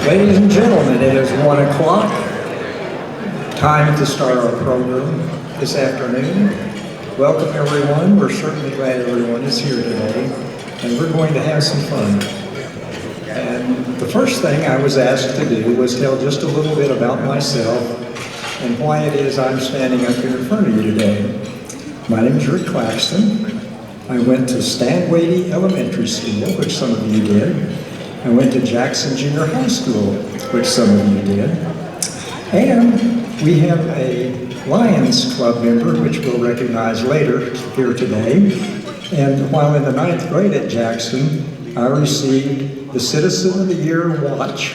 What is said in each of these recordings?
Ladies and gentlemen, it is 1 o'clock. Time to start our program this afternoon. Welcome everyone. We're certainly glad everyone is here today, and we're going to have some fun. And the first thing I was asked to do was tell just a little bit about myself and why it is I'm standing up here in front of you today. My name is Rick Claxton. I went to Stanwady Elementary School, which some of you did. I went to Jackson Junior High School, which some of you did. And we have a Lions Club member, which we'll recognize later here today. And while in the 9th grade at Jackson, I received the Citizen of the Year watch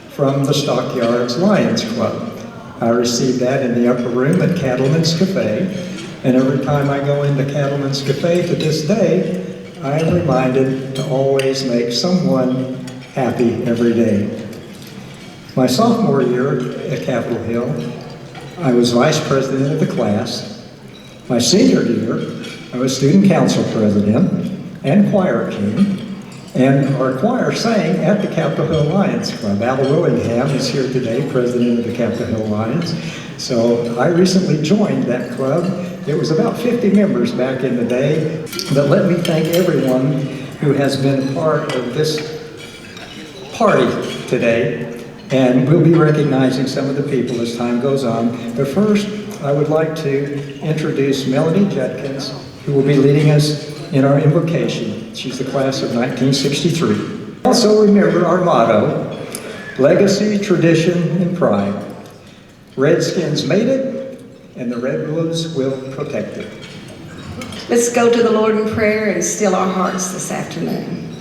from the Stockyards Lions Club. I received that in the upper room at Cattleman's Cafe. And every time I go into Cattleman's Cafe to this day, I am reminded to always make someone happy every day. My sophomore year at Capitol Hill, I was vice president of the class. My senior year, I was student council president and choir king. And our choir sang at the Capitol Hill Lions Club. Al Willingham is here today, president of the Capitol Hill Lions. So I recently joined that club. It was about 50 members back in the day. But let me thank everyone who has been part of this party today, and we'll be recognizing some of the people as time goes on. But first, I would like to introduce Melanie Judkins, who will be leading us in our invocation. She's the class of 1963. Also remember our motto, legacy, tradition, and pride. Redskins made it, and the Redwoods will protect it. Let's go to the Lord in prayer and still our hearts this afternoon.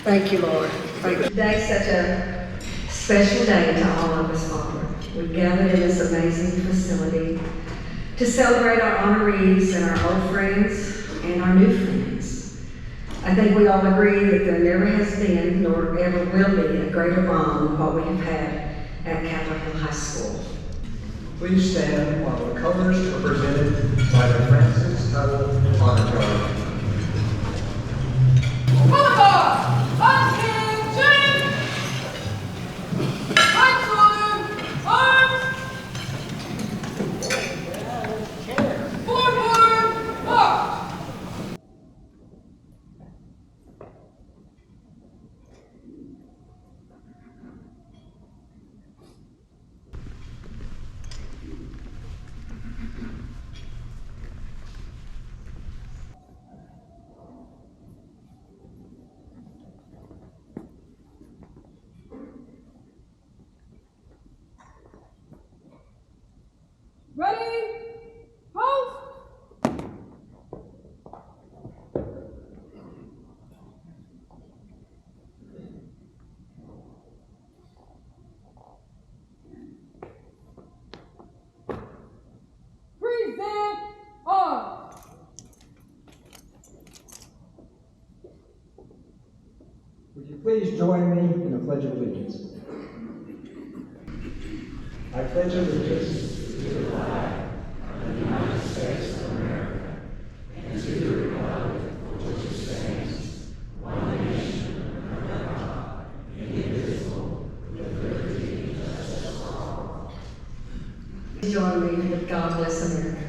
Thank you, Lord. Today's such a special day to all of us, Father. We've gathered in this amazing facility to celebrate our honorees and our old friends and our new friends. I think we all agree that there never has been nor ever will be a greater bond than what we have had at Capitol Hill High School. Please stand while the colors are presented by the Francis Tuttle Honor Guard. Would you please join me in the Pledge of Allegiance? I pledge allegiance to the flag of the United States of America and to the republic for which it stands, one nation, under God, indivisible, with liberty and justice for all. Please join me with God Bless America.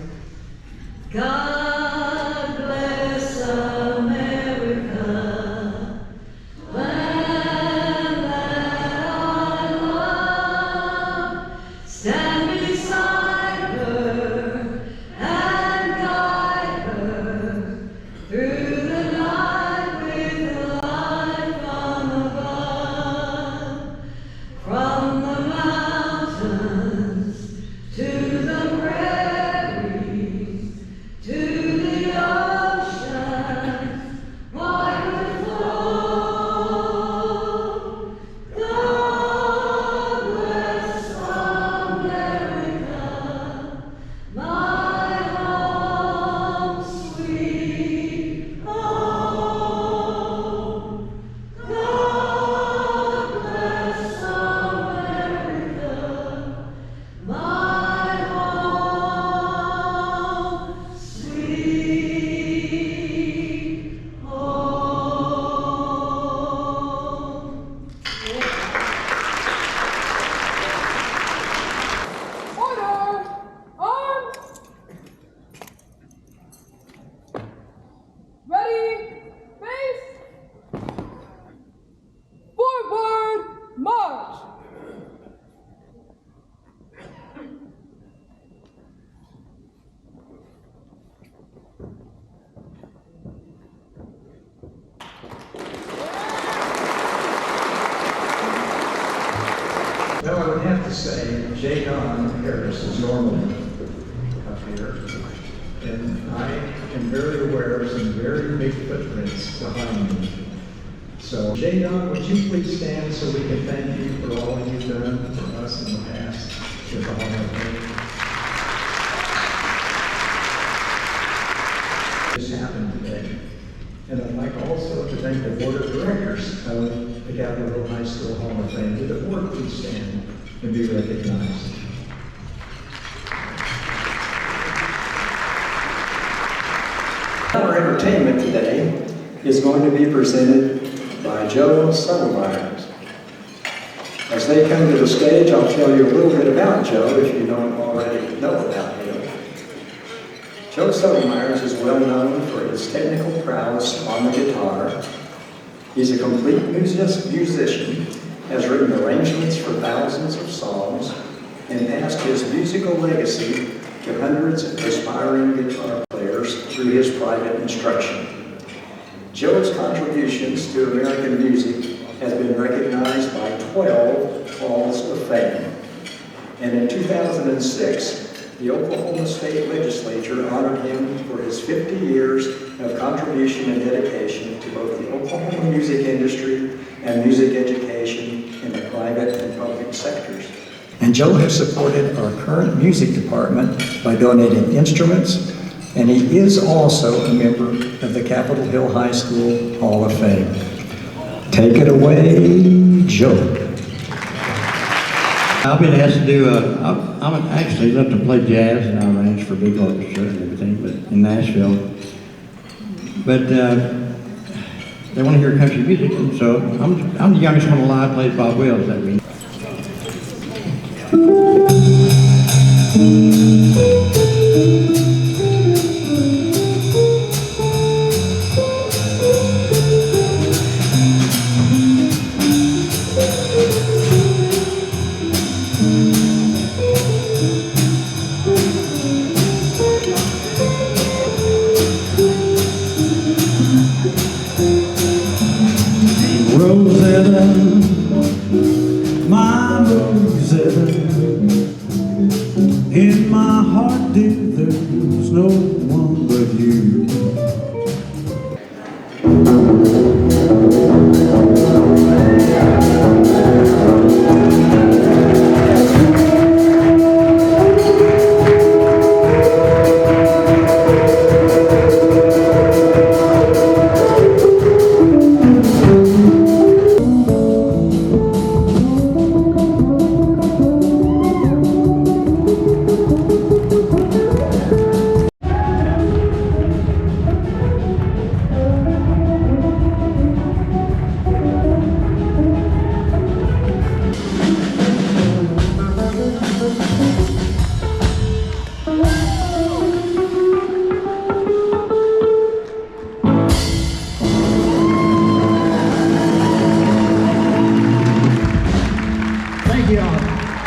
God bless America. To the Well, I would have to say, J. Don Harris is normally up here. And I am very aware of some very big footprints behind me. So, J. Don, would you please stand so we can thank you for all you've done for us in the past with the Hall of Fame? This happened today. And I'd like also to thank the Board of Directors of the Cowboy Hill High School Hall of Fame. Would the board please stand and be recognized? Our entertainment today is going to be presented by Joe Settlemieres. As they come to the stage, I'll tell you a little bit about Joe if you don't already know about him. Joe Settlemieres is well known for his technical prowess on the guitar. He's a complete musician, has written arrangements for thousands of songs, and passed his musical legacy to hundreds of aspiring guitar players through his private instruction. Joe's contributions to American music has been recognized by 12 Halls of Fame. And in 2006, the Oklahoma State Legislature honored him for his 50 years of contribution and dedication to both the Oklahoma music industry and music education in the private and public sectors. And Joe has supported our current music department by donating instruments, and he is also a member of the Capitol Hill High School Hall of Fame. Take it away, Joe. I've been asked to do I'm actually love to play jazz, and I arrange for big orchestra and everything, but in Nashville. But they want to hear country music, and so I'm the youngest one alive, plays Bob Wills that week. Rosetta, my Rosetta, in my heart, dear, there's no one but you.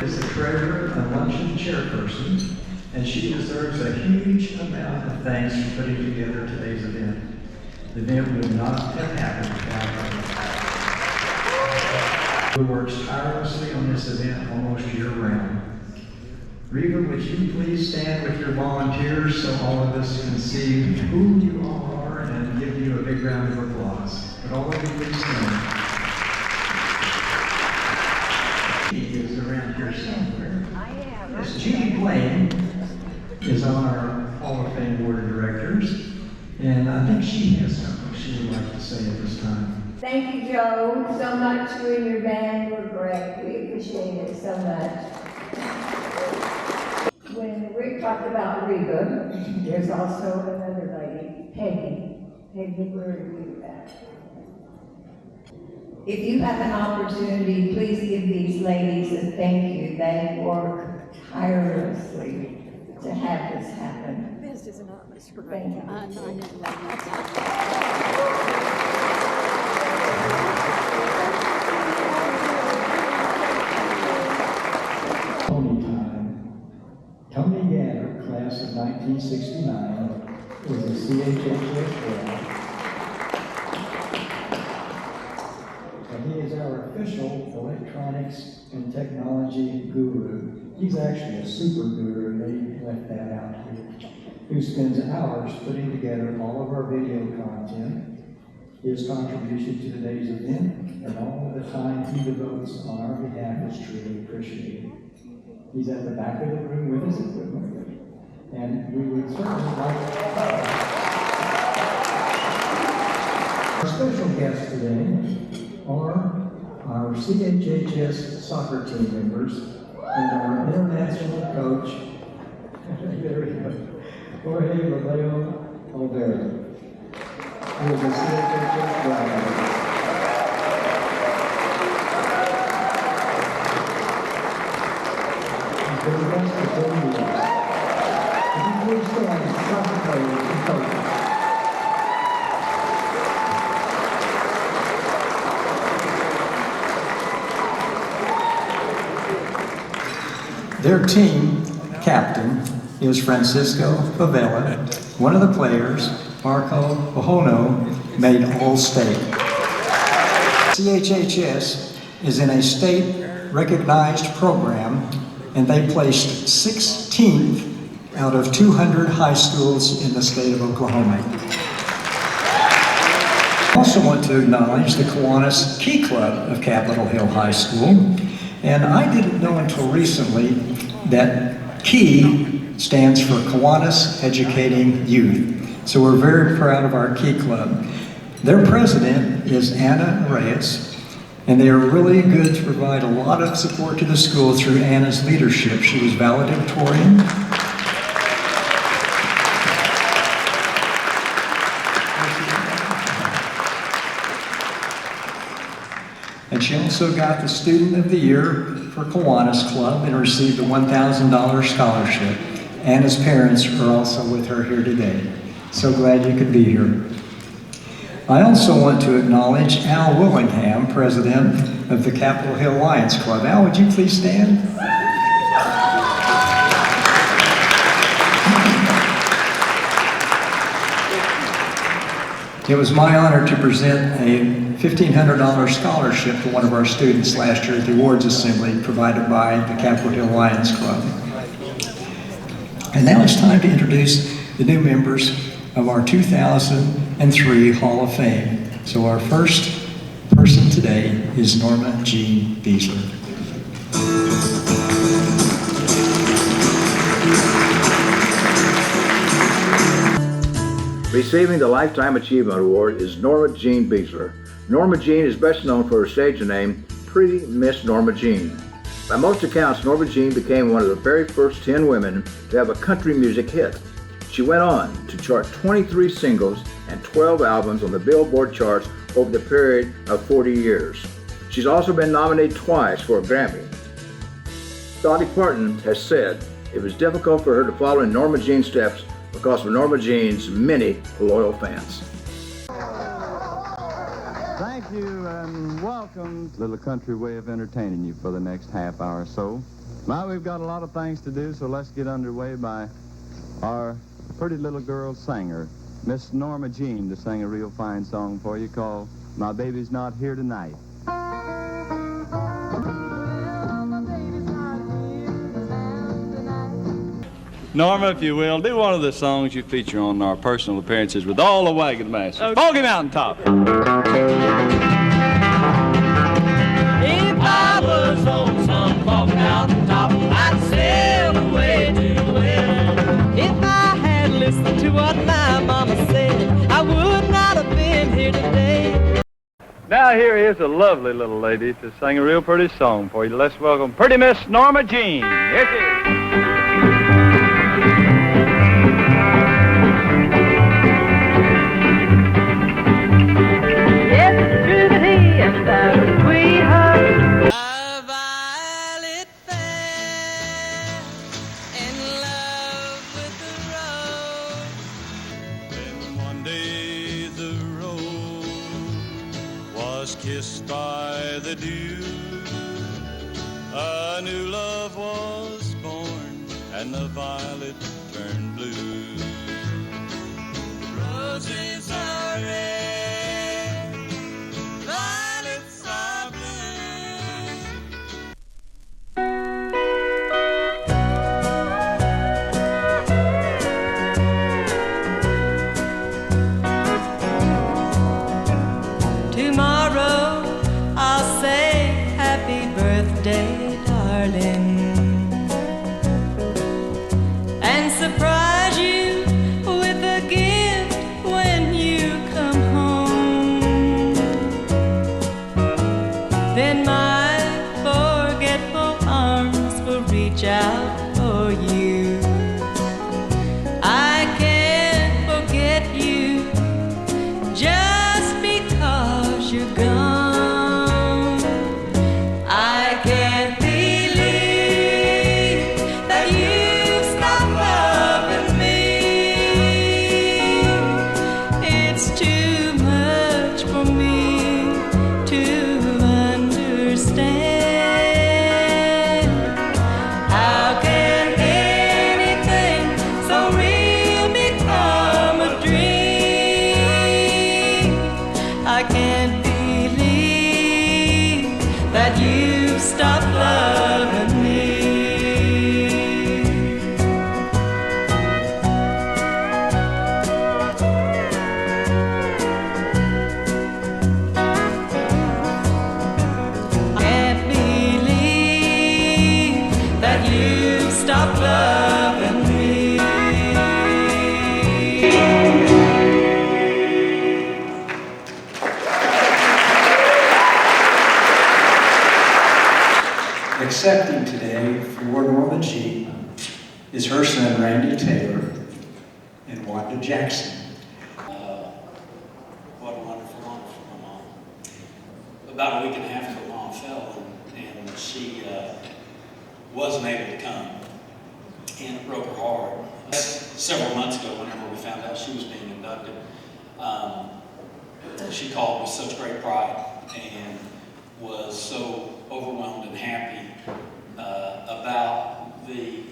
Is the treasurer and luncheon chairperson, and she deserves a huge amount of thanks for putting together today's event. The event would not have happened without her. Who works tirelessly on this event almost year-round. Reva, would you please stand with your volunteers so all of us can see who you all are and give you a big round of applause. But all of you please stand. He is around here somewhere. Yes, Judy Blaine is on our Hall of Fame Board of Directors, and I think she has something she would like to say at this time. Thank you, Joe, so much. You and your band were great. We appreciate it so much. When Rick talked about Reba, there's also another lady, Peggy. Peggy, where are you at? If you have an opportunity, please give these ladies a thank you. They work tirelessly to have this happen. This is not Miss Thank you. Tony time. Tony Gatter, class of 1969, is a CHHS grad. And he is our official electronic electronics and technology guru. He's actually a super guru, they left that out here, who spends hours putting together all of our video content. His contribution to today's event and all the time he devotes on our behalf is truly appreciated. He's at the back of the room with his equipment, and we would certainly like to Our special guests today are our CHHS soccer team members and our international coach, there we go, Jorge Robledo Olvera, who is a CHHS graduate. He's been with us for 10 years. If you please stand, soccer players and coaches. Their team captain is Francisco Favela. One of the players, Marco Bohono, made All-State. CHHS is in a state-recognized program, and they placed 16th out of 200 high schools in the state of Oklahoma. I also want to acknowledge the Kiwanis Key Club of Capitol Hill High School. And I didn't know until recently that KEY stands for Kiwanis Educating Youth. So we're very proud of our KEY Club. Their president is Anna Reyes, and they are really good to provide a lot of support to the school through Anna's leadership. She was valedictorian. And she also got the Student of the Year for Kiwanis Club and received a $1,000 scholarship. Anna's parents are also with her here today. So glad you could be here. I also want to acknowledge Al Willingham, president of the Capitol Hill Lions Club. Al, would you please stand? It was my honor to present a $1,500 scholarship to one of our students last year at the awards assembly provided by the Capitol Hill Lions Club. And now it's time to introduce the new members of our 2003 Hall of Fame. So our first person today is Norma Jean Beasler. Receiving the Lifetime Achievement Award is Norma Jean Beasler. Norma Jean is best known for her stage name, Pretty Miss Norma Jean. By most accounts, Norma Jean became one of the very first 10 women to have a country music hit. She went on to chart 23 singles and 12 albums on the Billboard charts over the period of 40 years. She's also been nominated twice for a Grammy. Dolly Parton has said it was difficult for her to follow in Norma Jean's steps because of Norma Jean's many loyal fans. Thank you and welcome. Little country way of entertaining you for the next half hour or so. Now we've got a lot of things to do, so let's get underway by our pretty little girl singer, Miss Norma Jean, to sing a real fine song for you called My Baby's Not Here Tonight. Norma, if you will, do one of the songs you feature on our personal appearances with all the wagon masters. Okay. Foggy Mountaintop. If I was on some foggy mountaintop, I'd sail away to the west. If I had listened to what my mama said, I would not have been here today. Now here is a lovely little lady to sing a real pretty song for you. Let's welcome Pretty Miss Norma Jean. Here she is. Kissed by the dew, a new love was born, and the violet turned blue. Roses are red, violets are blue, today, darling, and surprise you with a gift when you come home. Then my forgetful arms will reach out for you. I can't forget you just because you're gone. I can't believe that you stopped loving me. It's too much for me to understand. How can anything so real become a dream? I can't believe that you've stopped loving me. Can't believe that you've stopped loving me. Accepting today for Norma G is her son Randy Taylor and Wanda Jackson. What a wonderful, wonderful mom. About a week and a half ago, Mom fell, and she wasn't able to come, and it broke her heart. Several months ago, whenever we found out she was being inducted, she called with such great pride and was so overwhelmed and happy about the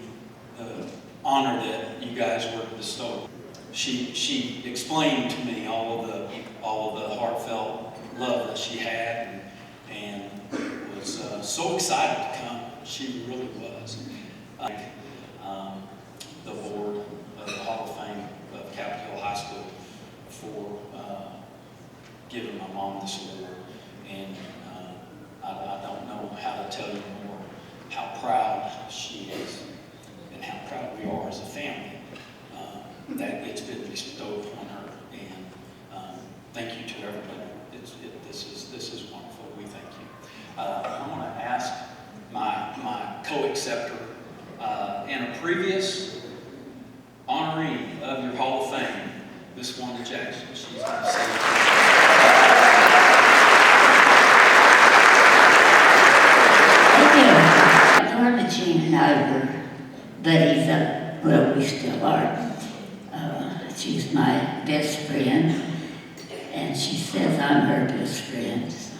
honor that you guys were bestowed. She explained to me all of the heartfelt love that she had, and was so excited to come. She really was. The board of the Hall of Fame of Capitol Hill High School for giving my mom this award, and I don't know how to tell you more how proud she is and how proud we are as a family that it's been bestowed on her. And thank you to everybody. This is wonderful. We thank you. I want to ask my co-acceptor and a previous honoree of your Hall of Fame, Miss Wanda Jackson. She's going to say Norma Jean and I were buddies up, well, we still are. She's my best friend, and she says I'm her best friend. So.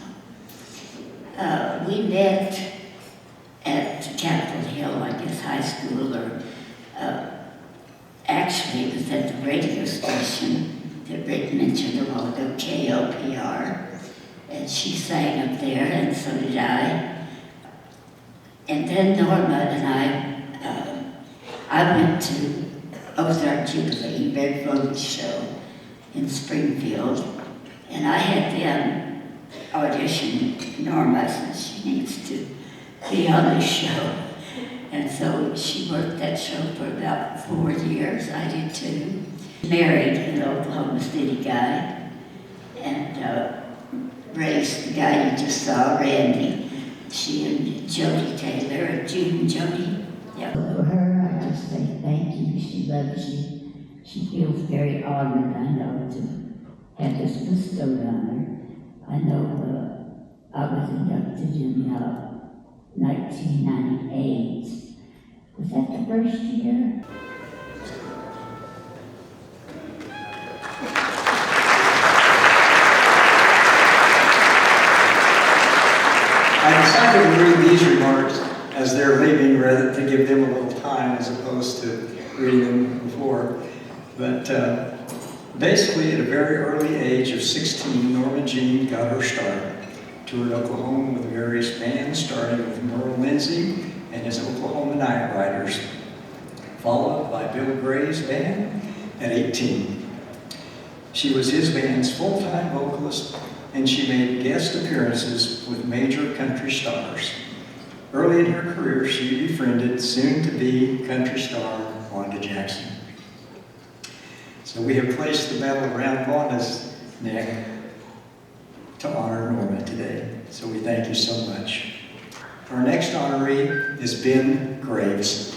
We met at Capitol Hill, I guess, high school, or actually it was at the radio station that Rick mentioned a while ago, KOPR, and she sang up there, and so did I. And then Norma and I went to Ozark Jubilee Red Rose show in Springfield, and I had them audition Norma since she needs to be on the show. And so she worked that show for about 4 years. I did too. Married an Oklahoma City guy, and raised the guy you just saw, Randy. She and Jody Taylor, June and Jody. Yeah. For her, I just say thank you. She loves you. She feels very honored, I know, to have this bestowed on her. I know I was inducted in 1998. Was that the first year? I decided to read these remarks as they're leaving rather to give them a little time as opposed to reading them before. But basically at a very early age of 16, Norma Jean got her start. Toured Oklahoma with various bands, starting with Merle Lindsey and his Oklahoma Night Riders, followed by Bill Gray's band at 18. She was his band's full-time vocalist, and she made guest appearances with major country stars. Early in her career, she befriended soon-to-be country star Wanda Jackson. So we have placed the medal around Wanda's neck to honor Norma today. So we thank you so much. Our next honoree is Ben Graves.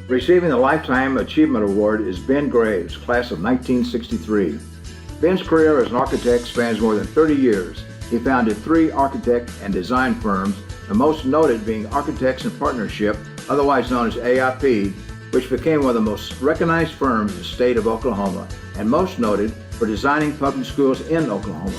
Receiving the Lifetime Achievement Award is Ben Graves, class of 1963. Ben's career as an architect spans more than 30 years. He founded 3 architect and design firms, the most noted being Architects in Partnership, otherwise known as AIP, which became one of the most recognized firms in the state of Oklahoma, and most noted for designing public schools in Oklahoma.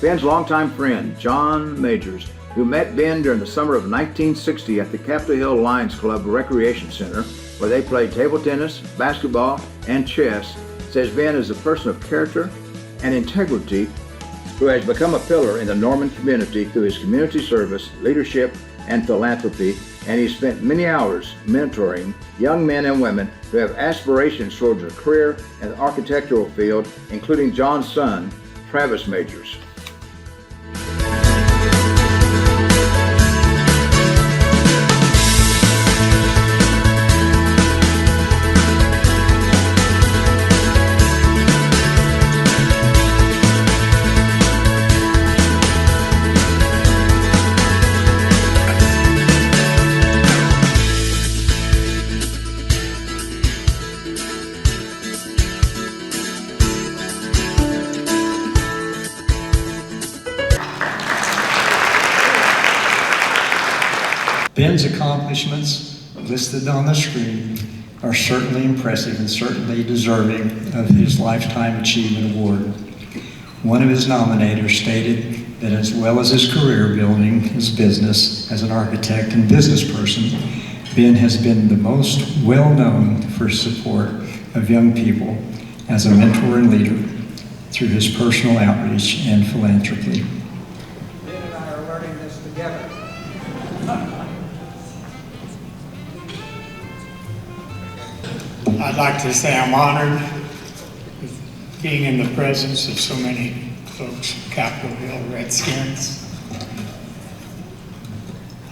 Ben's longtime friend, John Majors, who met Ben during the summer of 1960 at the Capitol Hill Lions Club Recreation Center, where they played table tennis, basketball, and chess, says Ben is a person of character and integrity who has become a pillar in the Norman community through his community service, leadership, and philanthropy, and he spent many hours mentoring young men and women who have aspirations towards a career in the architectural field, including John's son, Travis Majors. Ben's accomplishments, listed on the screen, are certainly impressive and certainly deserving of his Lifetime Achievement Award. One of his nominators stated that as well as his career building his business as an architect and business person, Ben has been the most well-known for support of young people as a mentor and leader through his personal outreach and philanthropy. Ben and I are learning this together. I'd like to say I'm honored with being in the presence of so many folks from Capitol Hill Redskins.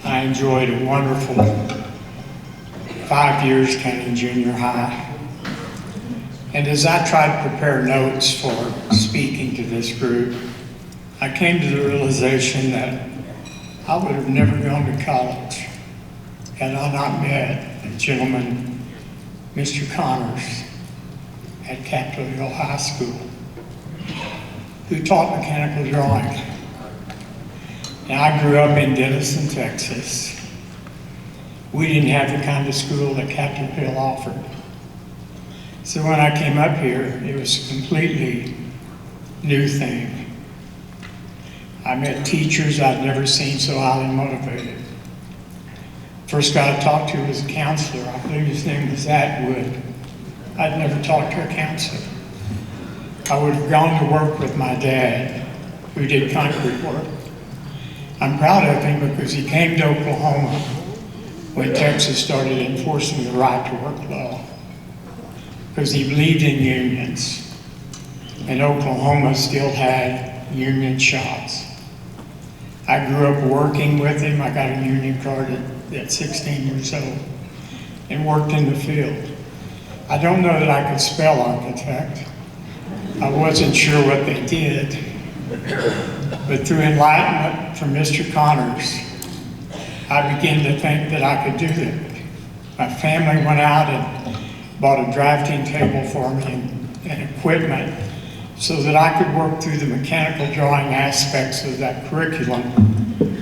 I enjoyed a wonderful 5 years Canyon Junior High. And as I tried to prepare notes for speaking to this group, I came to the realization that I would have never gone to college had I not met a gentleman, Mr. Connors, at Capitol Hill High School, who taught mechanical drawing. Now, I grew up in Denison, Texas. We didn't have the kind of school that Capitol Hill offered. So when I came up here, it was a completely new thing. I met teachers I'd never seen so highly motivated. First guy I talked to was a counselor. I believe his name was Atwood. I'd never talked to a counselor. I would have gone to work with my dad, who did concrete work. I'm proud of him because he came to Oklahoma when Texas started enforcing the right to work law, because he believed in unions, and Oklahoma still had union shops. I grew up working with him. I got a union card at 16 years old and worked in the field. I don't know that I could spell architect. I wasn't sure what they did. But through enlightenment from Mr. Connors, I began to think that I could do it. My family went out and bought a drafting table for me and equipment so that I could work through the mechanical drawing aspects of that curriculum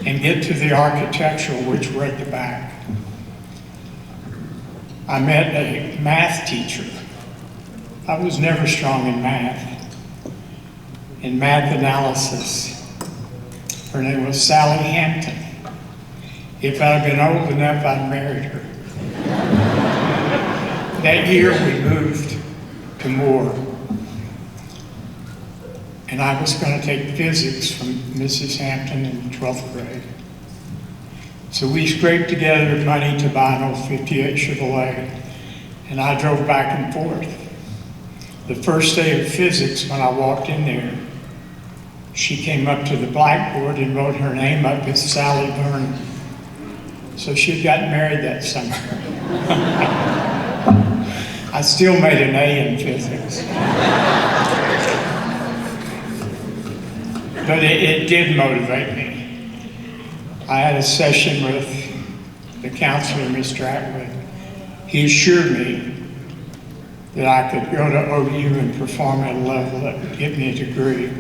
and get to the architectural, which were at the back. I met a math teacher. I was never strong in math analysis. Her name was Sally Hampton. If I'd been old enough, I'd married her. That year we moved to Moore, and I was going to take physics from Mrs. Hampton in the 12th grade. So we scraped together money to buy an old 58 Chevrolet and I drove back and forth. The first day of physics, when I walked in there, she came up to the blackboard and wrote her name up as Sally Vernon. So she had gotten married that summer. I still made an A in physics. But it did motivate me. I had a session with the counselor, Mr. Atwood. He assured me that I could go to OU and perform at a level that would give me a degree.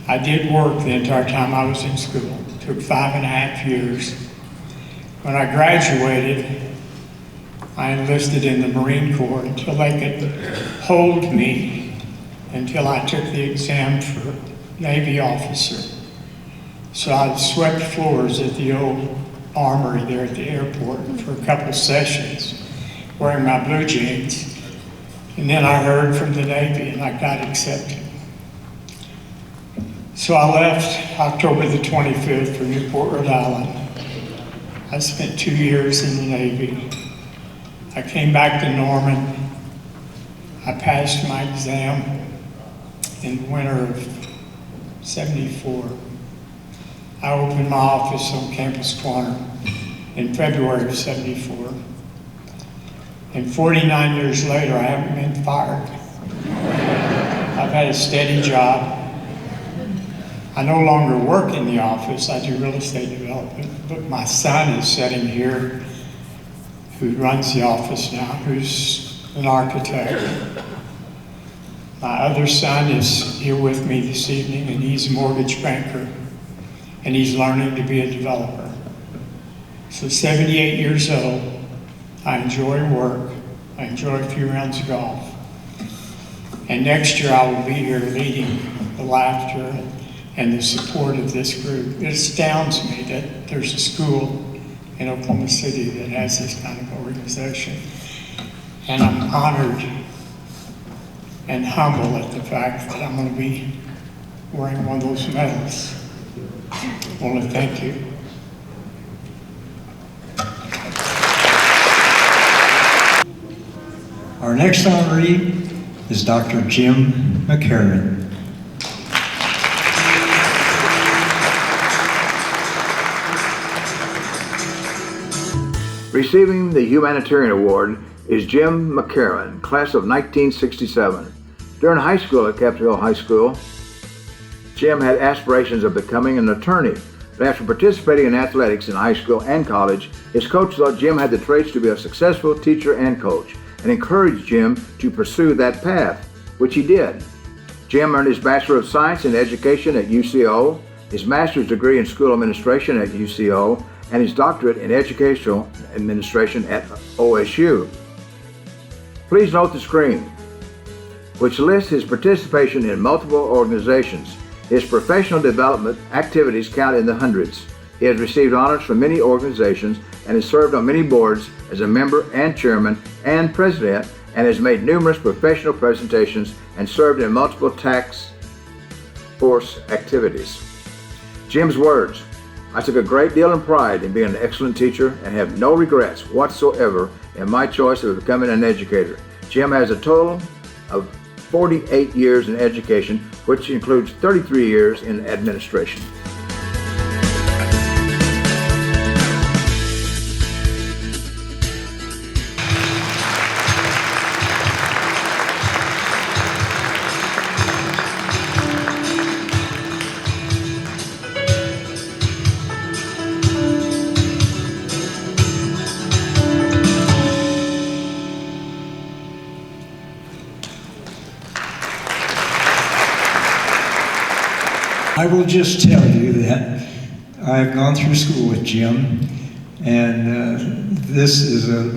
I did work the entire time I was in school. It took 5.5 years. When I graduated, I enlisted in the Marine Corps until they could hold me until I took the exam for Navy officer. So I swept floors at the old armory there at the airport for a couple sessions, wearing my blue jeans. And then I heard from the Navy and I got accepted. So I left October the 25th for Newport, Rhode Island. I spent 2 years in the Navy. I came back to Norman. I passed my exam in the winter of '74. I opened my office on Campus Corner in February of '74. And 49 years later, I haven't been fired. I've had a steady job. I no longer work in the office, I do real estate development, but my son is sitting here who runs the office now, who's an architect. My other son is here with me this evening, and he's a mortgage banker, and he's learning to be a developer. So 78 years old, I enjoy work, I enjoy a few rounds of golf. And next year I will be here leading the laughter and the support of this group. It astounds me that there's a school in Oklahoma City that has this kind of organization. And I'm honored and humble at the fact that I'm going to be wearing one of those medals. I want to thank you. Our next honoree is Dr. Jim McCharen. Receiving the Humanitarian Award is Jim McCharen, class of 1967. During high school at Capitol Hill High School, Jim had aspirations of becoming an attorney, but after participating in athletics in high school and college, his coach thought Jim had the traits to be a successful teacher and coach, and encouraged Jim to pursue that path, which he did. Jim earned his Bachelor of Science in Education at UCO, his Master's degree in School Administration at UCO, and his doctorate in Educational Administration at OSU. Please note the screen, which lists his participation in multiple organizations. His professional development activities count in the hundreds. He has received honors from many organizations and has served on many boards as a member and chairman and president, and has made numerous professional presentations and served in multiple task force activities. Jim's words: "I took a great deal of pride in being an excellent teacher and have no regrets whatsoever in my choice of becoming an educator." Jim has a total of 48 years in education, which includes 33 years in administration. I will just tell you that I've gone through school with Jim, and this is a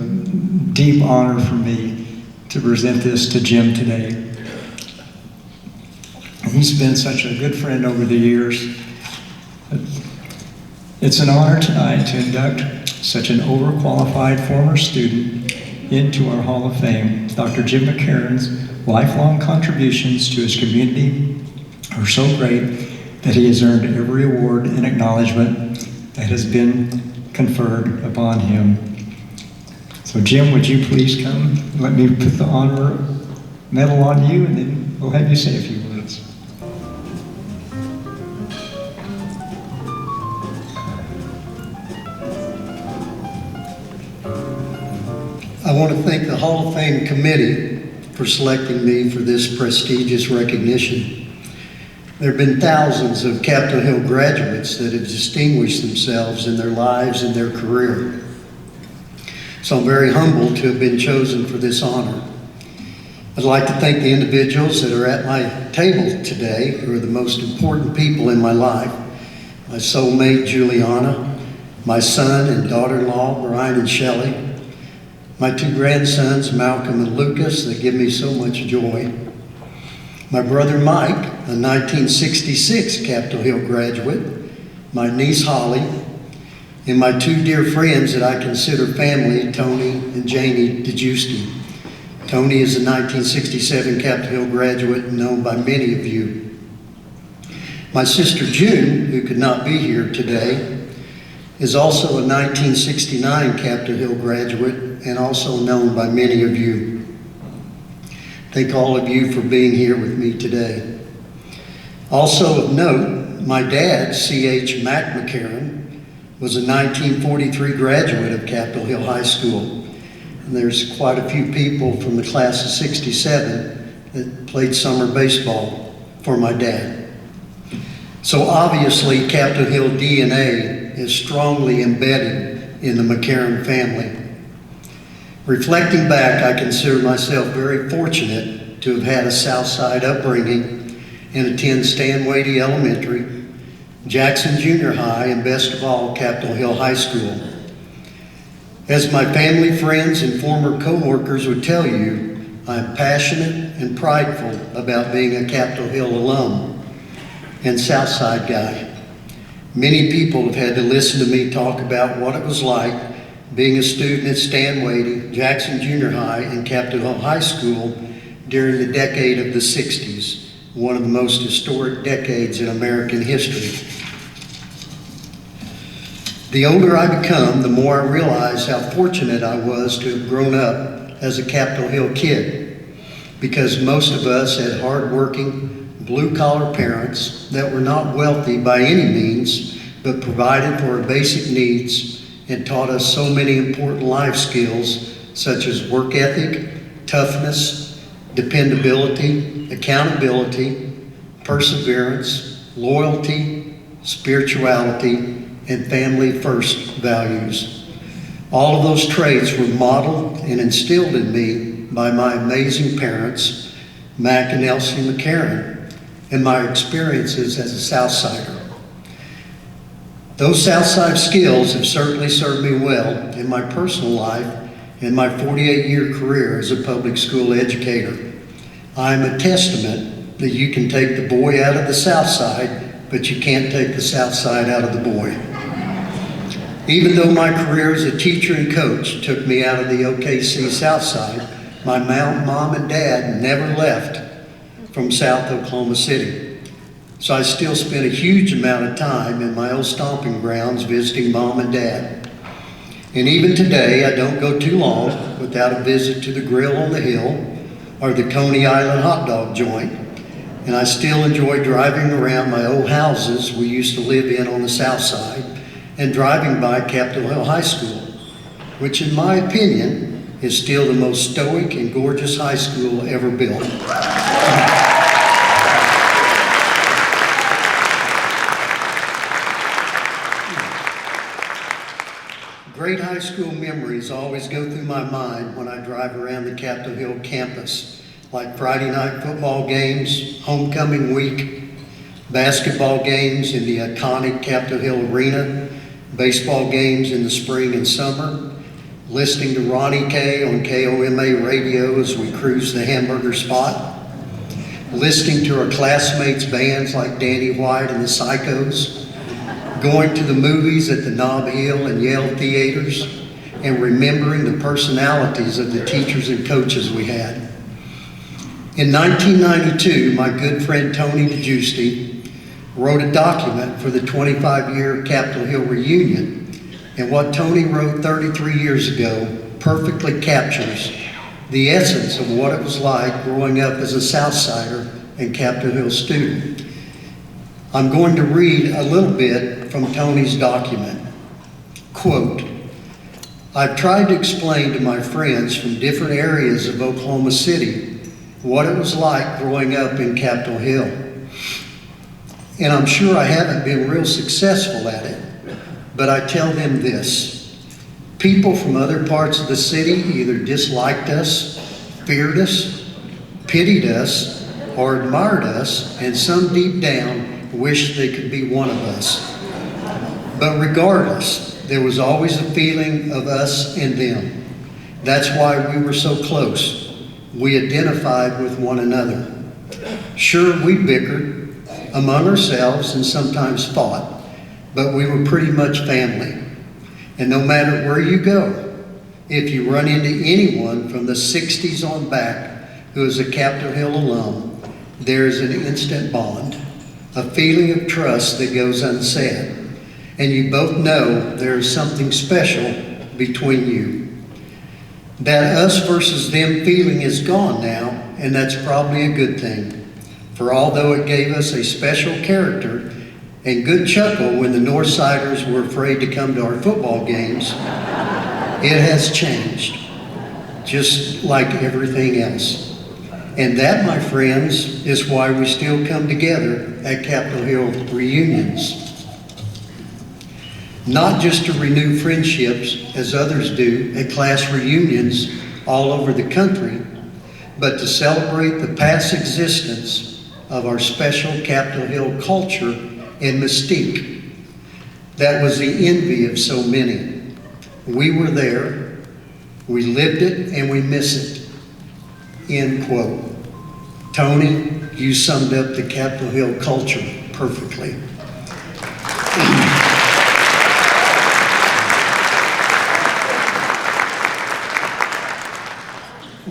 deep honor for me to present this to Jim today. He's been such a good friend over the years. It's an honor tonight to induct such an overqualified former student into our Hall of Fame. Dr. Jim McCharen's lifelong contributions to his community are so great that he has earned every award and acknowledgement that has been conferred upon him. So Jim, would you please come? Let me put the honor medal on you, and then we'll have you say a few words. I want to thank the Hall of Fame committee for selecting me for this prestigious recognition. There have been thousands of Capitol Hill graduates that have distinguished themselves in their lives and their career. So I'm very humbled to have been chosen for this honor. I'd like to thank the individuals that are at my table today, who are the most important people in my life. My soulmate, Juliana, my son and daughter-in-law, Brian and Shelley, my two grandsons, Malcolm and Lucas, that give me so much joy. My brother Mike, a 1966 Capitol Hill graduate, my niece Holly, and my two dear friends that I consider family, Tony and Janie DeGiusti. Tony is a 1967 Capitol Hill graduate known by many of you. My sister June, who could not be here today, is also a 1969 Capitol Hill graduate and also known by many of you. Thank all of you for being here with me today. Also of note, my dad, C.H. McCharen, was a 1943 graduate of Capitol Hill High School. And there's quite a few people from the class of 67 that played summer baseball for my dad. So obviously, Capitol Hill DNA is strongly embedded in the McCharen family. Reflecting back, I consider myself very fortunate to have had a Southside upbringing and attend Stanwady Elementary, Jackson Junior High, and best of all, Capitol Hill High School. As my family, friends, and former co-workers would tell you, I'm passionate and prideful about being a Capitol Hill alum and Southside guy. Many people have had to listen to me talk about what it was like being a student at Stanwady, Jackson Junior High, and Capitol Hill High School during the decade of the 60s, one of the most historic decades in American history. The older I become, the more I realize how fortunate I was to have grown up as a Capitol Hill kid, because most of us had hardworking, blue-collar parents that were not wealthy by any means, but provided for our basic needs and taught us so many important life skills such as work ethic, toughness, dependability, accountability, perseverance, loyalty, spirituality, and family first values. All of those traits were modeled and instilled in me by my amazing parents, Mac and Elsie McCharen, and my experiences as a Southsider. Those Southside skills have certainly served me well in my personal life and my 48-year career as a public school educator. I am a testament that you can take the boy out of the South Side, but you can't take the South Side out of the boy. Even though my career as a teacher and coach took me out of the OKC South Side, my mom and dad never left from South Oklahoma City. So I still spent a huge amount of time in my old stomping grounds visiting mom and dad. And even today, I don't go too long without a visit to the Grill on the Hill or the Coney Island hot dog joint. And I still enjoy driving around my old houses we used to live in on the South Side and driving by Capitol Hill High School, which in my opinion is still the most stoic and gorgeous high school ever built. Great high school memories always go through my mind when I drive around the Capitol Hill campus, like Friday night football games, homecoming week, basketball games in the iconic Capitol Hill Arena, baseball games in the spring and summer, listening to Ronnie K on KOMA radio as we cruise the hamburger spot, listening to our classmates' bands like Danny White and the Psychos, going to the movies at the Nob Hill and Yale theaters, and remembering the personalities of the teachers and coaches we had. In 1992, my good friend Tony DeGiusti wrote a document for the 25-year Capitol Hill reunion, and what Tony wrote 33 years ago perfectly captures the essence of what it was like growing up as a Southsider and Capitol Hill student. I'm going to read a little bit from Tony's document. Quote, I've tried to explain to my friends from different areas of Oklahoma City what it was like growing up in Capitol Hill. And I'm sure I haven't been real successful at it, but I tell them this. People from other parts of the city either disliked us, feared us, pitied us, or admired us, and some deep down wished they could be one of us. But regardless, there was always a feeling of us and them. That's why we were so close. We identified with one another. Sure, we bickered among ourselves and sometimes fought, but we were pretty much family. And no matter where you go, if you run into anyone from the 60s on back who is a Capitol Hill alum, there is an instant bond, a feeling of trust that goes unsaid. And you both know there is something special between you. That us versus them feeling is gone now, and that's probably a good thing. For although it gave us a special character and good chuckle when the Northsiders were afraid to come to our football games, it has changed, just like everything else. And that, my friends, is why we still come together at Capitol Hill reunions. Not just to renew friendships, as others do at class reunions all over the country, but to celebrate the past existence of our special Capitol Hill culture and mystique. That was the envy of so many. We were there, we lived it, and we miss it. End quote. Tony, you summed up the Capitol Hill culture perfectly.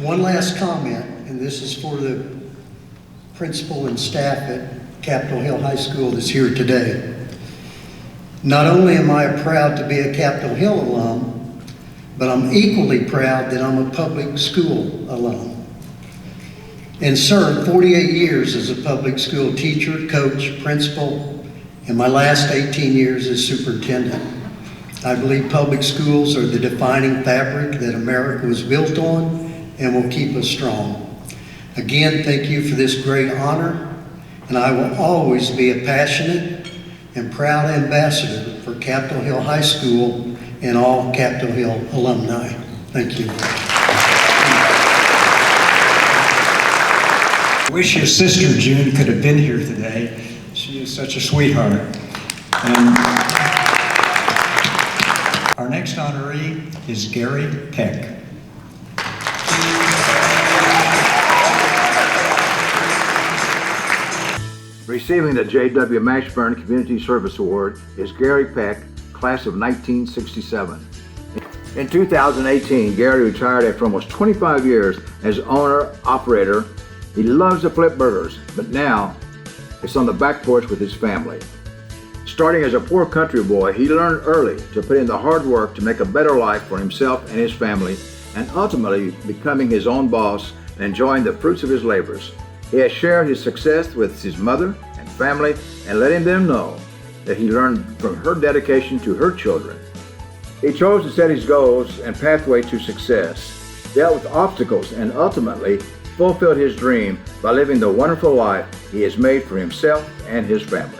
One last comment, and this is for the principal and staff at Capitol Hill High School that's here today. Not only am I proud to be a Capitol Hill alum, but I'm equally proud that I'm a public school alum. And served 48 years as a public school teacher, coach, principal, and my last 18 years as superintendent. I believe public schools are the defining fabric that America was built on and will keep us strong. Again, thank you for this great honor, and I will always be a passionate and proud ambassador for Capitol Hill High School and all Capitol Hill alumni. Thank you. I wish your sister June could have been here today. She is such a sweetheart. And our next honoree is Gary Peck. Receiving the J.W. Mashburn Community Service Award is Gary Peck, class of 1967. In 2018, Gary retired after almost 25 years as owner-operator. He loves to flip burgers, but now it's on the back porch with his family. Starting as a poor country boy, he learned early to put in the hard work to make a better life for himself and his family, and ultimately becoming his own boss and enjoying the fruits of his labors. He has shared his success with his mother and family and letting them know that he learned from her dedication to her children. He chose to set his goals and pathway to success, dealt with obstacles, and ultimately fulfilled his dream by living the wonderful life he has made for himself and his family.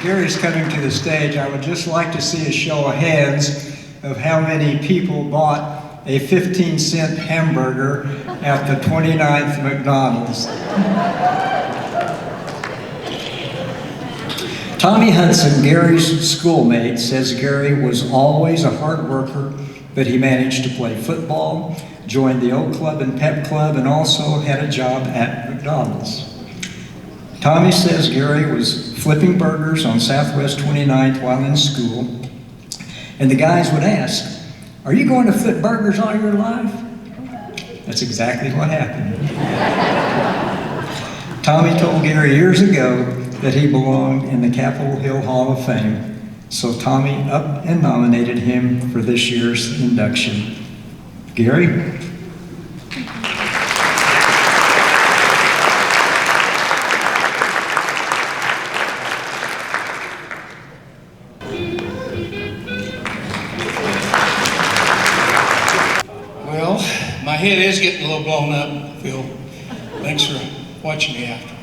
Gary's coming to the stage, I would just like to see a show of hands of how many people bought a 15-cent hamburger at the 29th McDonald's. Tommy Hudson, Gary's schoolmate, says Gary was always a hard worker, but he managed to play football, joined the Oak Club and Peck Club, and also had a job at McDonald's. Tommy says Gary was flipping burgers on Southwest 29th while in school, and the guys would ask, "Are you going to flip burgers all your life?" That's exactly what happened. Tommy told Gary years ago that he belonged in the Capitol Hill Hall of Fame, so Tommy up and nominated him for this year's induction. Gary? Well, my head is getting a little blown up, Phil. Thanks for watching me after me.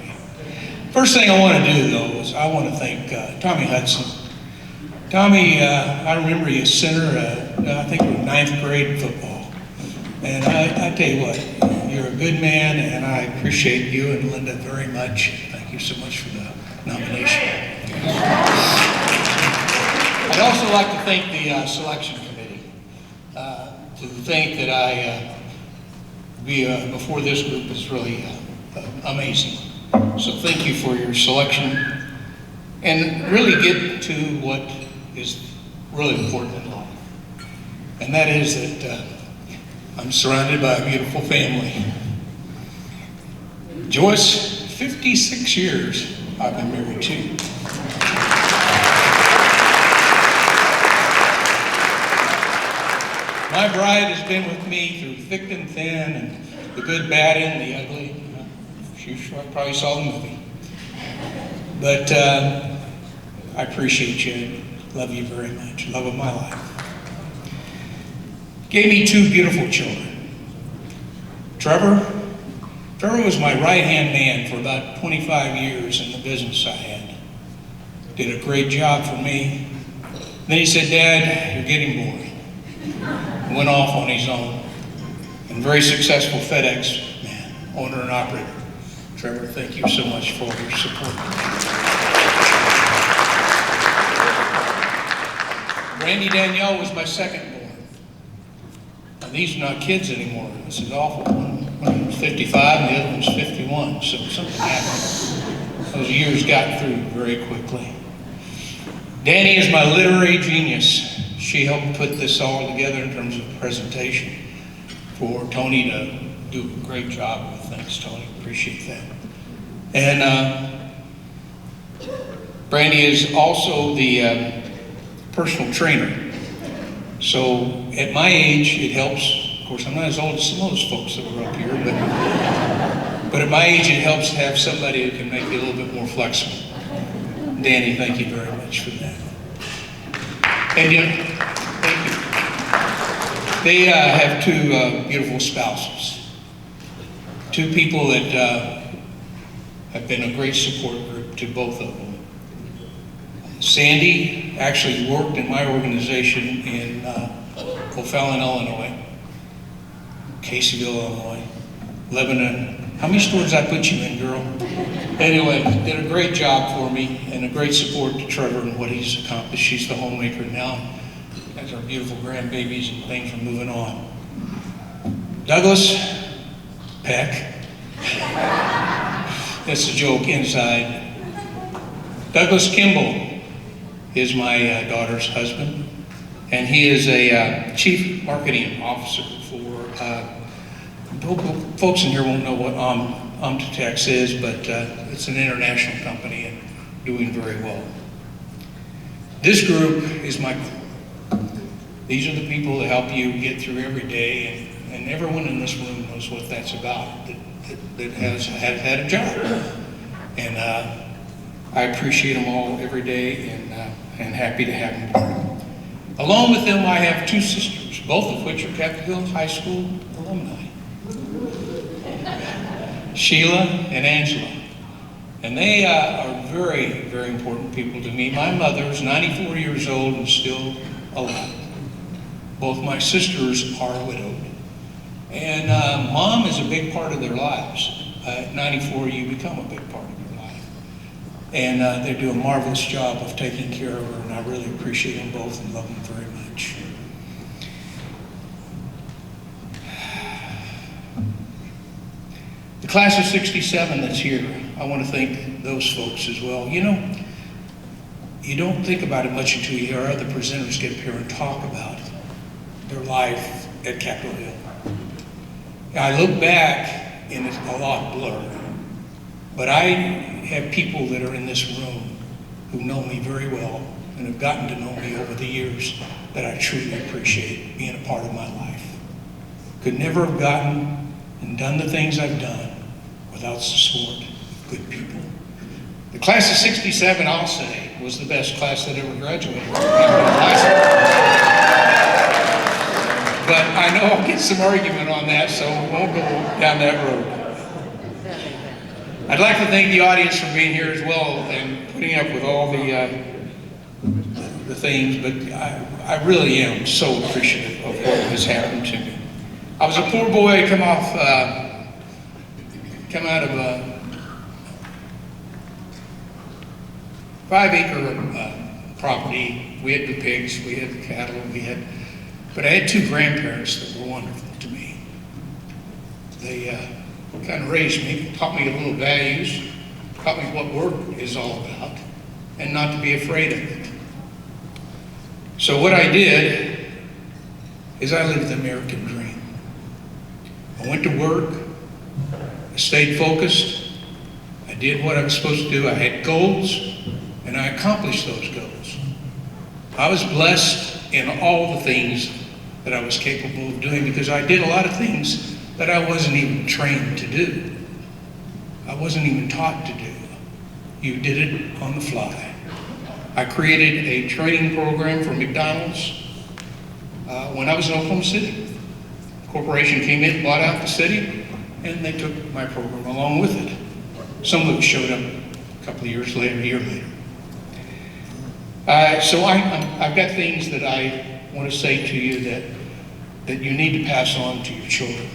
First thing I want to do, though, is I want to thank Tommy Hudson. Tommy, I remember you center, I think it was 9th grade football. And I tell you what, you're a good man, and I appreciate you and Linda very much. Thank you so much for the nomination. I'd also like to thank the selection committee, to think that I be before this group is really amazing. So thank you for your selection, and really get to what is really important in life. And that is that I'm surrounded by a beautiful family. Joyce, 56 years I've been married to. My bride has been with me through thick and thin, and the good, bad, and the ugly. You probably saw the movie. But I appreciate you. Love you very much. Love of my life. Gave me 2 beautiful children. Trevor was my right-hand man for about 25 years in the business I had. Did a great job for me. Then he said, "Dad, you're getting boring." Went off on his own. And very successful FedEx man, owner and operator. Trevor, thank you so much for your support. Randy Danielle was my second born. Now, these are not kids anymore. This is awful. One was 55 and the other one's 51, so something happened. Those years got through very quickly. Danny is my literary genius. She helped put this all together in terms of presentation for Tony to do a great job with. Thanks, Tony. Appreciate that. And Brandy is also the personal trainer. So at my age, it helps. Of course, I'm not as old as some of those folks that were up here, but at my age, it helps to have somebody who can make you a little bit more flexible. Danny, thank you very much for that. And thank you. They have 2 beautiful spouses. 2 people that have been a great support group to both of them. Sandy actually worked in my organization in O'Fallon, Illinois, Caseyville, Illinois, Lebanon. How many stores did I put you in, girl? Anyway, did a great job for me and a great support to Trevor and what he's accomplished. She's the homemaker now. As our beautiful grandbabies and things are moving on. Douglas, Peck. That's a joke inside. Douglas Kimball is my daughter's husband, and he is a chief marketing officer for, folks in here won't know what Omtitex is, but it's an international company and doing very well. This group is my core. These are the people that help you get through every day, and everyone in this room knows what that's about, that has had a job. And I appreciate them all every day, and happy to have them part of it. Along with them, I have 2 sisters, both of which are Capitol Hill High School alumni. Sheila and Angela. And they are very, very important people to me. My mother's 94 years old and still alive. Both my sisters are widowed. And mom is a big part of their lives. At 94, you become a big part of your life. And they do a marvelous job of taking care of her, and I really appreciate them both and love them very much. The class of 67 that's here, I want to thank those folks as well. You know, you don't think about it much until you hear other presenters get up here and talk about their life at Capitol Hill. I look back and it's a lot blurred, but I have people that are in this room who know me very well and have gotten to know me over the years that I truly appreciate being a part of my life. Could never have gotten and done the things I've done without the support of good people. The class of 67, I'll say, was the best class that ever graduated. But I know I'll get some argument on that, so we won't go down that road. I'd like to thank the audience for being here as well and putting up with all the things, but I really am so appreciative of what has happened to me. I was a poor boy, come out of a 5-acre property. We had the pigs, we had the cattle, but I had 2 grandparents that were wonderful to me. They kind of raised me, taught me a little values, taught me what work is all about, and not to be afraid of it. So what I did is I lived the American dream. I went to work, I stayed focused, I did what I was supposed to do, I had goals, and I accomplished those goals. I was blessed in all the things that I was capable of doing because I did a lot of things that I wasn't even trained to do. I wasn't even taught to do. You did it on the fly. I created a training program for McDonald's when I was in Oklahoma City. The corporation came in, bought out the city, and they took my program along with it. Some of it showed up a couple of years later, a year later. So I've got things that I want to say to you that you need to pass on to your children.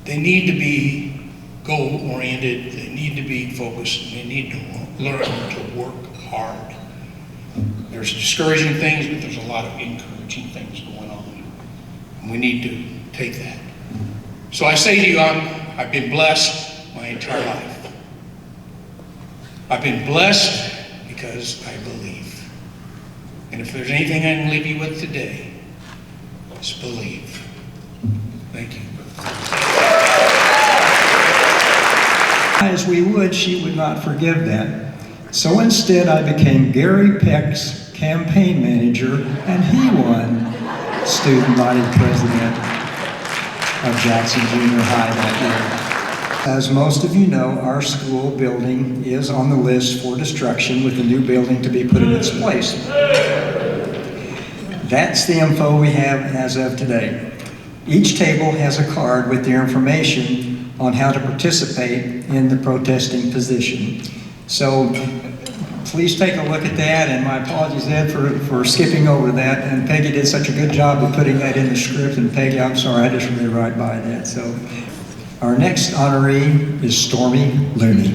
They need to be goal-oriented, they need to be focused, and they need to learn to work hard. There's discouraging things, but there's a lot of encouraging things going on. And we need to take that. So I say to you, I've been blessed my entire life. I've been blessed because I believe. And if there's anything I can leave you with today, it's believe. Thank you. As we would, she would not forgive that. So instead, I became Gary Peck's campaign manager, and he won student body president of Jackson Junior High that year. As most of you know, our school building is on the list for destruction with a new building to be put in its place. That's the info we have as of today. Each table has a card with their information on how to participate in the protesting position. So please take a look at that, and my apologies, Ed, for skipping over that. And Peggy did such a good job of putting that in the script, and Peggy, I'm sorry, I just really right by that. So our next honoree is Stormi Luney.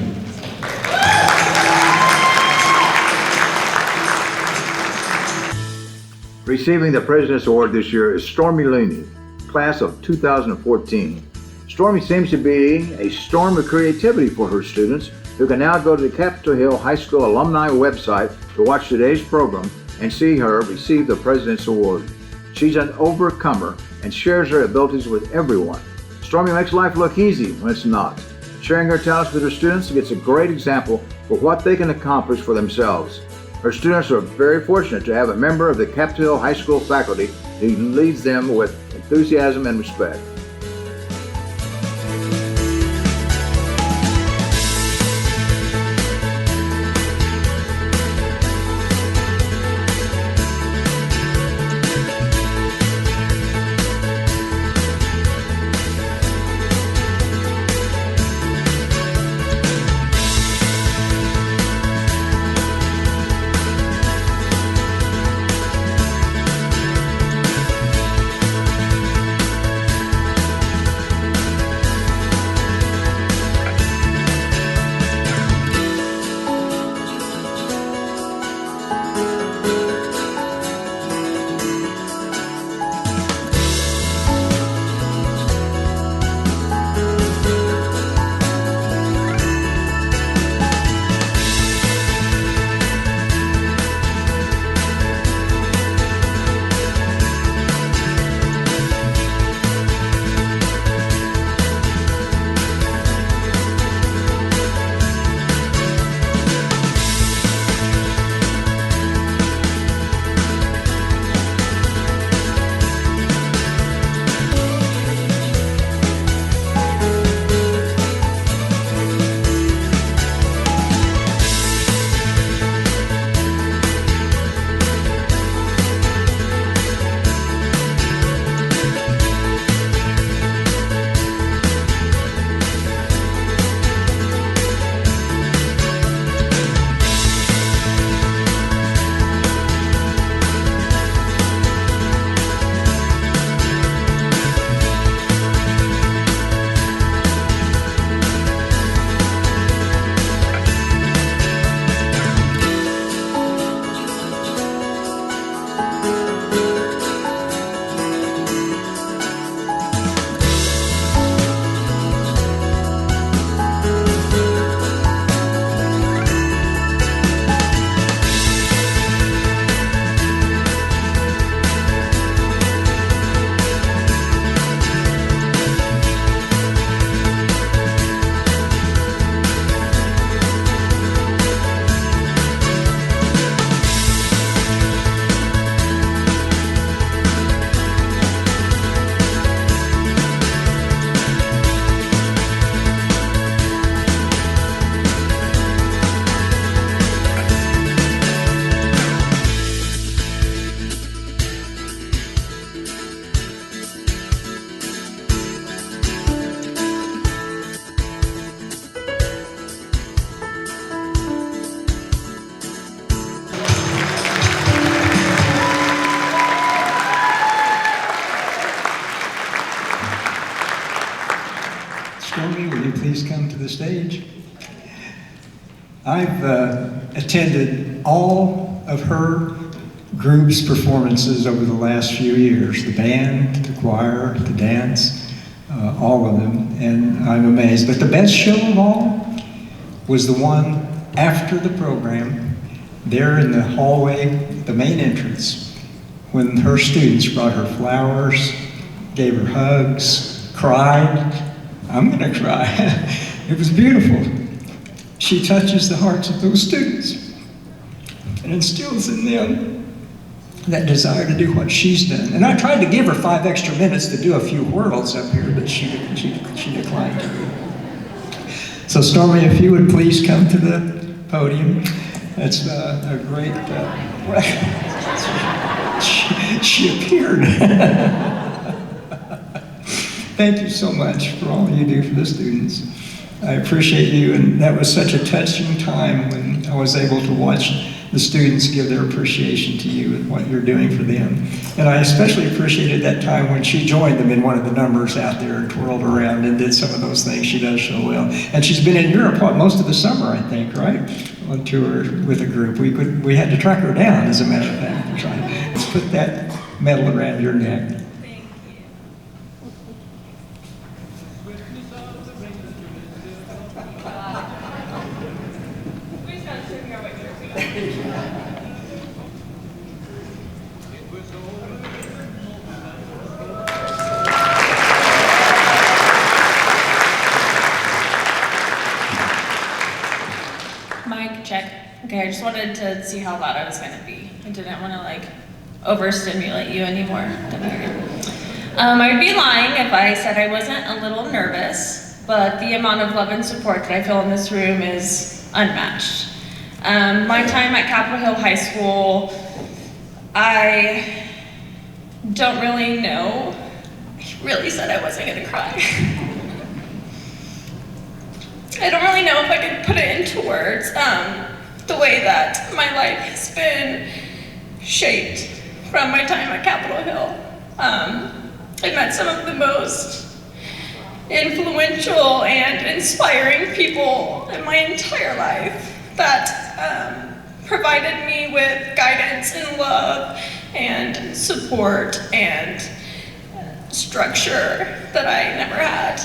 Receiving the President's Award this year is Stormi Luney, class of 2014. Stormi seems to be a storm of creativity for her students who can now go to the Capitol Hill High School alumni website to watch today's program and see her receive the President's Award. She's an overcomer and shares her abilities with everyone. Stormi makes life look easy when it's not. Sharing her talents with her students gets a great example for what they can accomplish for themselves. Her students are very fortunate to have a member of the Capitol Hill High School faculty who leads them with enthusiasm and respect. Stormi, will you please come to the stage? I've attended all of her group's performances over the last few years, the band, the choir, the dance, all of them, and I'm amazed. But the best show of all was the one after the program, there in the hallway, the main entrance, when her students brought her flowers, gave her hugs, cried. I'm gonna cry. It was beautiful. She touches the hearts of those students and instills in them that desire to do what she's done. And I tried to give her 5 extra minutes to do a few whirls up here, but she declined to do it. So Stormi, if you would please come to the podium. That's a great, she appeared. Thank you so much for all you do for the students. I appreciate you, and that was such a touching time when I was able to watch the students give their appreciation to you and what you're doing for them. And I especially appreciated that time when she joined them in one of the numbers out there and twirled around and did some of those things she does so well. And she's been in Europe, most of the summer, I think, right? On tour with a group. We had to track her down, as a matter of fact. Let's put that medal around your neck. Mic check. Okay, I just wanted to see how loud I was going to be. I didn't want to overstimulate you anymore than I did. I would be lying if I said I wasn't a little nervous, but the amount of love and support that I feel in this room is unmatched. My time at Capitol Hill High School, I don't really know. I really said I wasn't going to cry. I don't really know if I could put it into words, the way that my life has been shaped from my time at Capitol Hill. I met some of the most influential and inspiring people in my entire life that provided me with guidance and love and support and structure that I never had.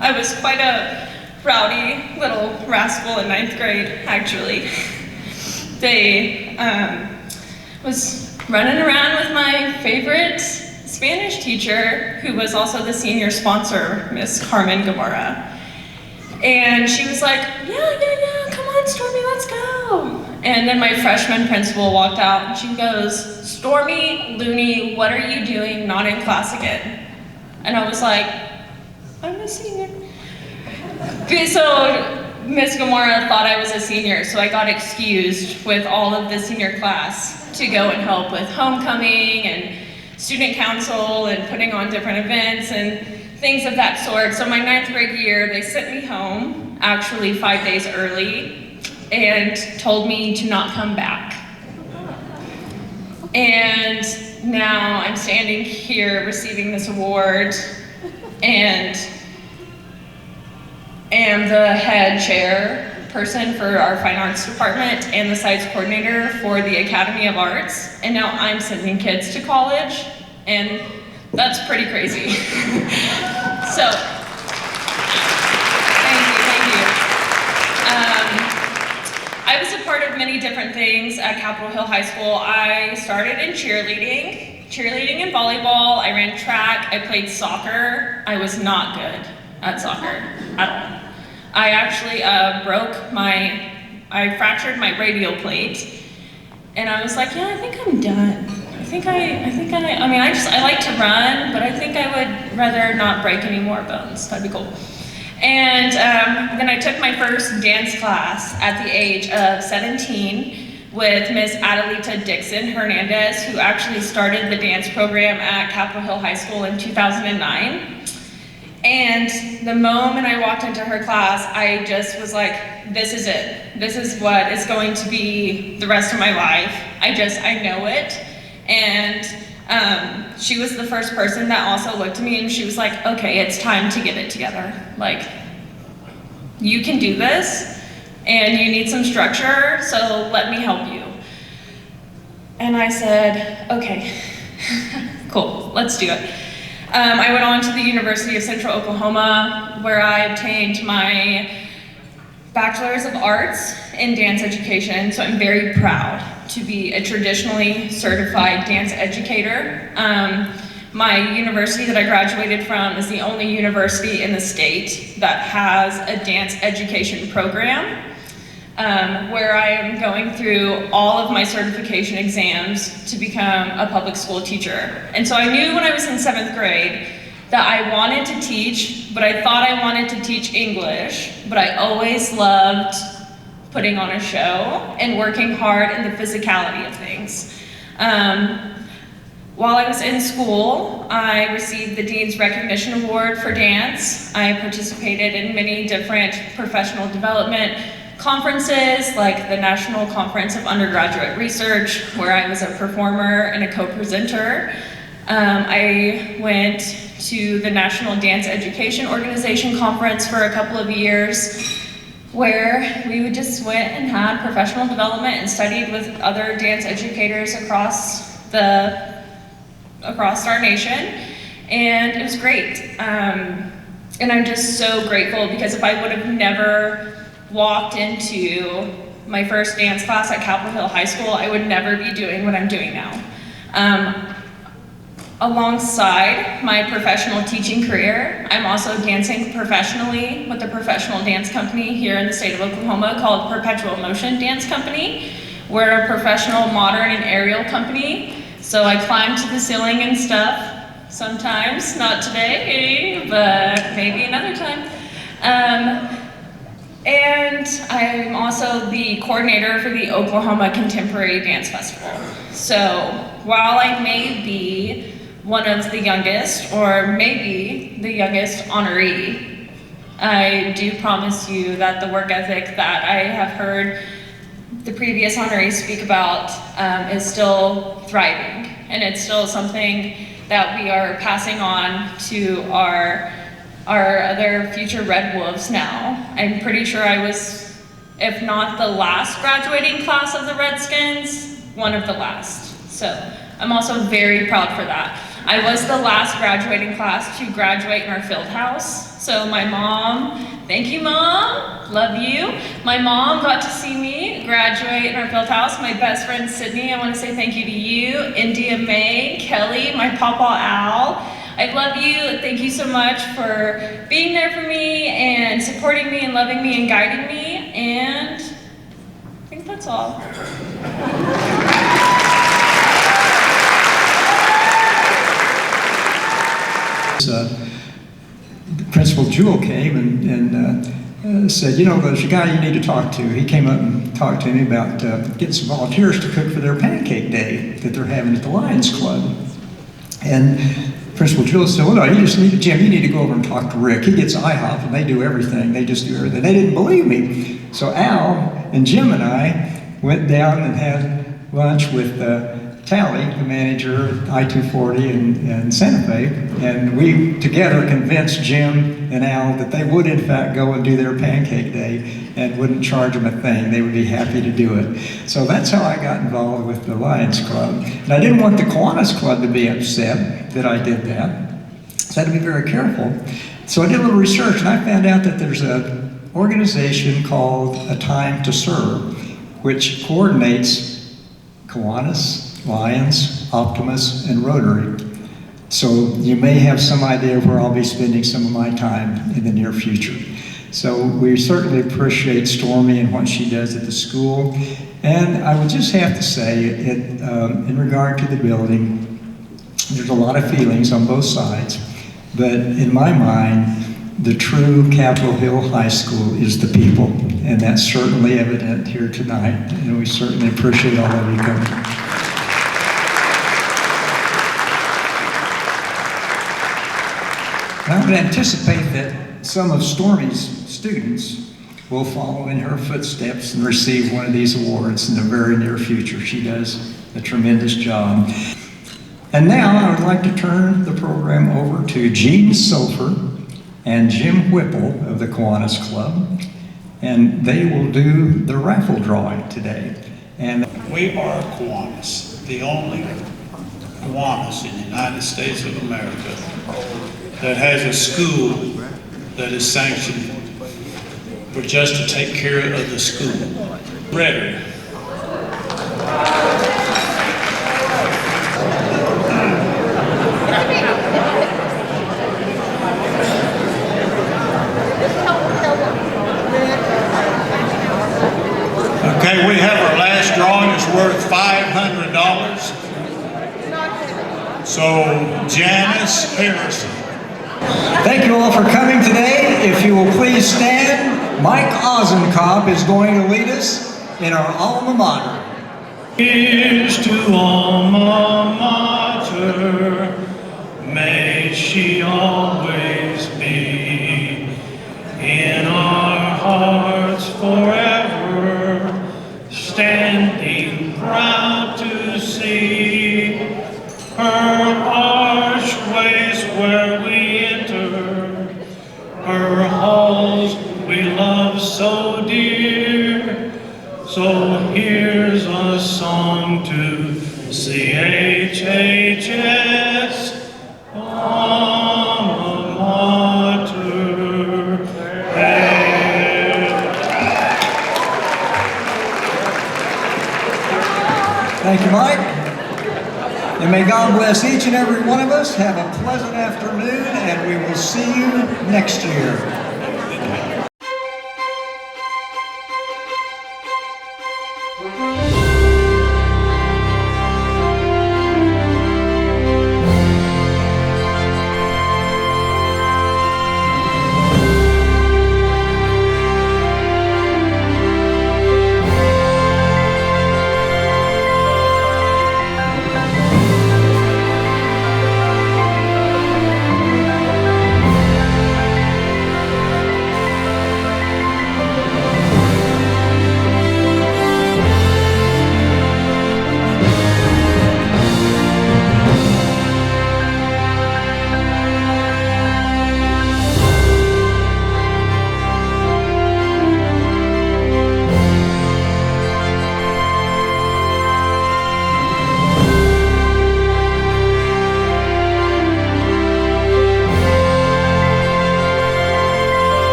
I was quite a rowdy little rascal in 9th grade, actually. They was running around with my favorite Spanish teacher, who was also the senior sponsor, Miss Carmen Gamora. And she was like, yeah, come on, Stormi, let's go. And then my freshman principal walked out and she goes, Stormi, Luney, what are you doing not in class again? And I was like, I'm a senior. So Miss Gamora thought I was a senior, so I got excused with all of the senior class to go and help with homecoming and student council and putting on different events and things of that sort. So my 9th grade year, they sent me home, actually 5 days early, and told me to not come back. And now I'm standing here receiving this award and am the head chair person for our fine arts department and the sites coordinator for the Academy of Arts. And now I'm sending kids to college, and that's pretty crazy. So, thank you. I was a part of many different things at Capitol Hill High School. I started in cheerleading and volleyball. I ran track, I played soccer. I was not good at soccer at all. I actually I fractured my radial plate, and I was like, yeah, I think I'm done. I like to run, but I think I would rather not break any more bones. That'd be cool. And then I took my first dance class at the age of 17 with Miss Adelita Dixon Hernandez, who actually started the dance program at Capitol Hill High School in 2009. And the moment I walked into her class, I just was like, this is it. This is what is going to be the rest of my life. I know it. And She was the first person that also looked at me and she was like, okay, it's time to get it together. Like, you can do this and you need some structure, so let me help you. And I said, okay, cool, let's do it. I went on to the University of Central Oklahoma, where I obtained my Bachelor's of Arts in Dance Education, so I'm very proud to be a traditionally certified dance educator. My university that I graduated from is the only university in the state that has a dance education program, where I am going through all of my certification exams to become a public school teacher. And so I knew when I was in 7th grade that I wanted to teach, but I thought I wanted to teach English, but I always loved putting on a show and working hard in the physicality of things. While I was in school, I received the Dean's Recognition Award for dance. I participated in many different professional development conferences, like the National Conference of Undergraduate Research, where I was a performer and a co-presenter. I went to the National Dance Education Organization conference for a couple of years, where we just went and had professional development and studied with other dance educators across our nation, and it was great. And I'm just so grateful, because if I would have never walked into my first dance class at Capitol Hill High School, I would never be doing what I'm doing now. Alongside my professional teaching career, I'm also dancing professionally with a professional dance company here in the state of Oklahoma called Perpetual Motion Dance Company. We're a professional modern and aerial company, so I climb to the ceiling and stuff sometimes, not today, but maybe another time. And I'm also the coordinator for the Oklahoma Contemporary Dance Festival. So while I may be one of the youngest, or maybe the youngest honoree, I do promise you that the work ethic that I have heard the previous honorees speak about is still thriving, and it's still something that we are passing on to our other future Red Wolves now. I'm pretty sure I was, if not the last graduating class of the Redskins, one of the last. So I'm also very proud for that. I was the last graduating class to graduate in our field house. So my mom, thank you Mom, love you. My mom got to see me graduate in our field house. My best friend Sydney, I want to say thank you to you. India May, Kelly, my papa Al. I love you. Thank you so much for being there for me and supporting me and loving me and guiding me. And I think that's all. Principal Jewell came and said, you know, there's a guy you need to talk to. He came up and talked to me about getting some volunteers to cook for their pancake day that they're having at the Lions Club. And Principal Jewell said, well, no, you just need, Jim, you need to go over and talk to Rick. He gets IHOP and they do everything. They just do everything. They didn't believe me. So Al and Jim and I went down and had lunch with Tally, the manager at I-240 and Santa Fe, and we together convinced Jim and Al that they would in fact go and do their pancake day and wouldn't charge them a thing. They would be happy to do it. So that's how I got involved with the Lions Club. And I didn't want the Kiwanis Club to be upset that I did that, so I had to be very careful. So I did a little research and I found out that there's an organization called A Time to Serve, which coordinates Kiwanis, Lions, Optimus, and Rotary. So you may have some idea of where I'll be spending some of my time in the near future. So we certainly appreciate Stormi and what she does at the school. And I would just have to say, in regard to the building, there's a lot of feelings on both sides, but in my mind, the true Capitol Hill High School is the people, and that's certainly evident here tonight, and we certainly appreciate all of you coming. I would anticipate that some of Stormi's students will follow in her footsteps and receive one of these awards in the very near future. She does a tremendous job. And now I would like to turn the program over to Gene Sofer and Jim Whipple of the Kiwanis Club, and they will do the raffle drawing today. And we are Kiwanis, the only Kiwanis in the United States of America that has a school that is sanctioned for just to take care of the school. Ready. Okay, we have our last drawing. It's worth $500. So, Janice Harrison. thank you all for coming today. If you will please stand, Mike Ossenkop is going to lead us in our Alma Mater. Here's to Alma Mater, may she always be in our hearts forever, standing proud to see her archways where we enter, her halls we love so dear. So here's a song to CHHS, Alma Mater. Thank you, Mike. And may God bless each and every one of us. Have a pleasant afternoon, and we will see you next year.